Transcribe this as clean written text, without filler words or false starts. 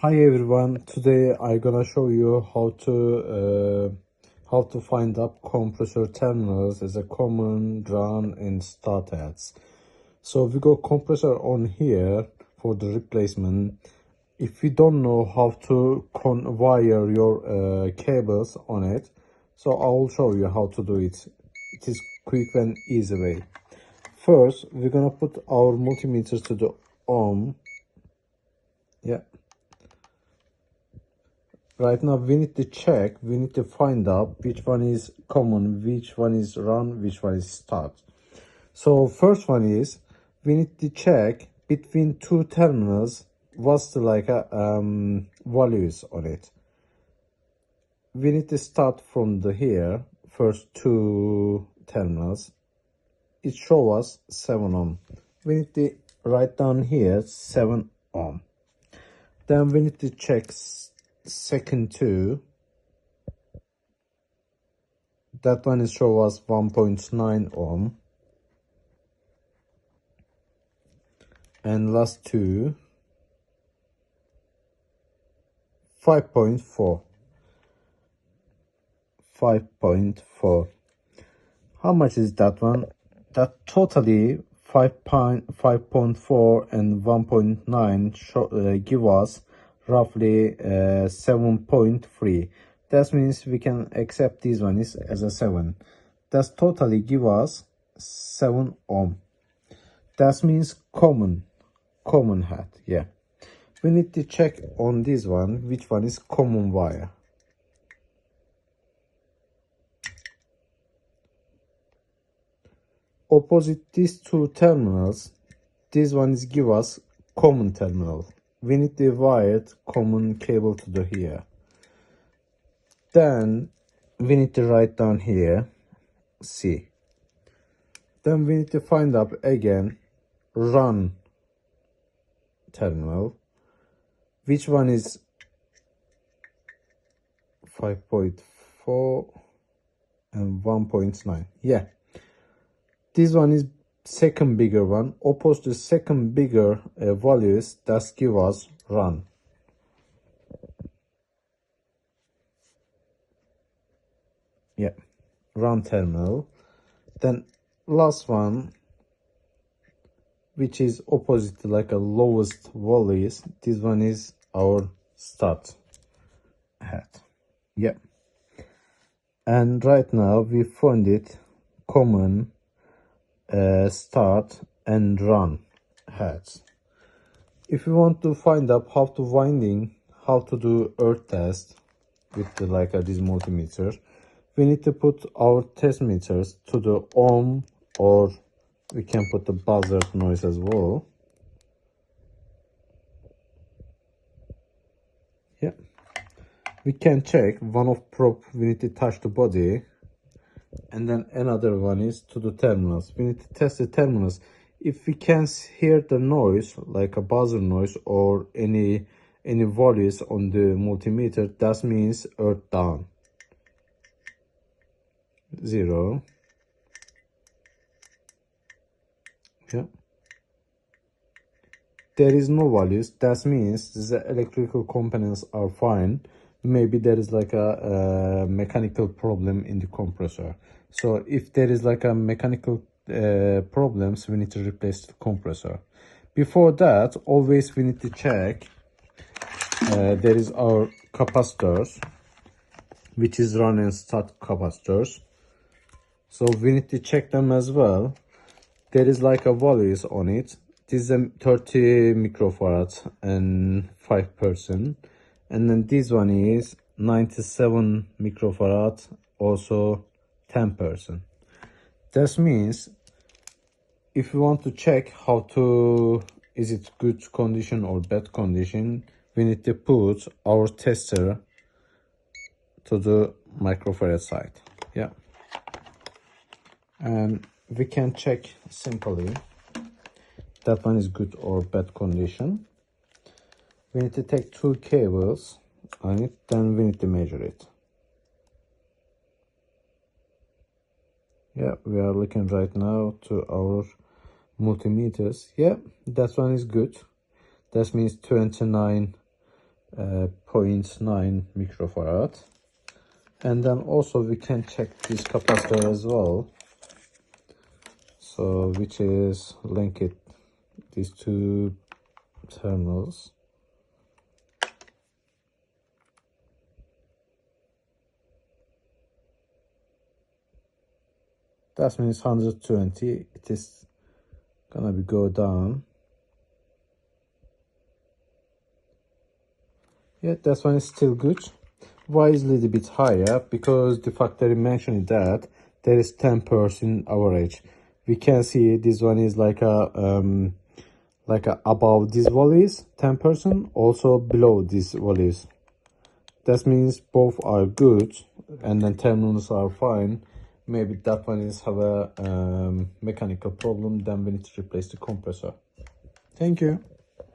Hi everyone, today I'm gonna show you how to find up compressor terminals as a common run and start ads. So we got compressor on here for the replacement. If you don't know how to wire your cables on it, so I will show you how to do it. It is quick and easy way. First, we're gonna put our multimeter to the ohm. Yeah. Right now we need to check, we need to find out which one is common, which one is run, which one is start. So first one is, we need to check between two terminals what's the values on it. We need to start from the here, first two terminals. It shows us 7 ohm. We need to write down here 7 ohm. Then we need to check second two. That one is show us 1.9 ohm. And last two 5.4. How much is that one? That totally 5.4 and 1.9 give us roughly 7.3. That means we can accept this one is as a 7. That's totally give us 7 ohm. That means common hat. Yeah, we need to check on this one which one is common wire. Opposite these two terminals, this one is give us common terminal. We need to wire common cable to the here. Then we need to write down here C. Then we need to find up again run terminal, which one is 5.4 and 1.9. Yeah, this one is second bigger one. Opposed to second bigger values that give us run. Yeah, run terminal. Then last one, which is opposite like a lowest values, this one is our start hat. Yeah, and right now we found it common start and run hats. If you want to find out how to do earth test with this multimeter, we need to put our test meters to the ohm, or we can put the buzzer noise as well. Yeah, we can check one of probe, we need to touch the body, and then another one is to the terminals. We need to test the terminals. If we can hear the noise like a buzzer noise or any values on the multimeter, that means earth down. 0. Yeah, there is no values, that means the electrical components are fine. Maybe there is like a mechanical problem in the compressor. So if there is like a mechanical problems, we need to replace the compressor. Before that, always we need to check there is our capacitors, which is run and start capacitors. So we need to check them as well. There is like a values on it. This is a 30 microfarad and 5%, and then this one is 97 microfarad, also 10%. That means if you want to check how to is it good condition or bad condition, we need to put our tester to the microfarad side. Yeah, and we can check simply that one is good or bad condition. We need to take two cables on it, then we need to measure it. Yeah, we are looking right now to our multimeters. Yeah, that one is good. That means 29 0.9 microfarad. And then also we can check this capacitor as well, so which is linked these two terminals. That means 120. It is gonna be go down. Yeah, that one is still good. Why is a little bit higher? Because the factory mentioned that there is 10% average. We can see this one is like a above this values 10%, also below these values. That means both are good, and then terminals are fine. Maybe that one is have a mechanical problem. Then we need to replace the compressor. Thank you.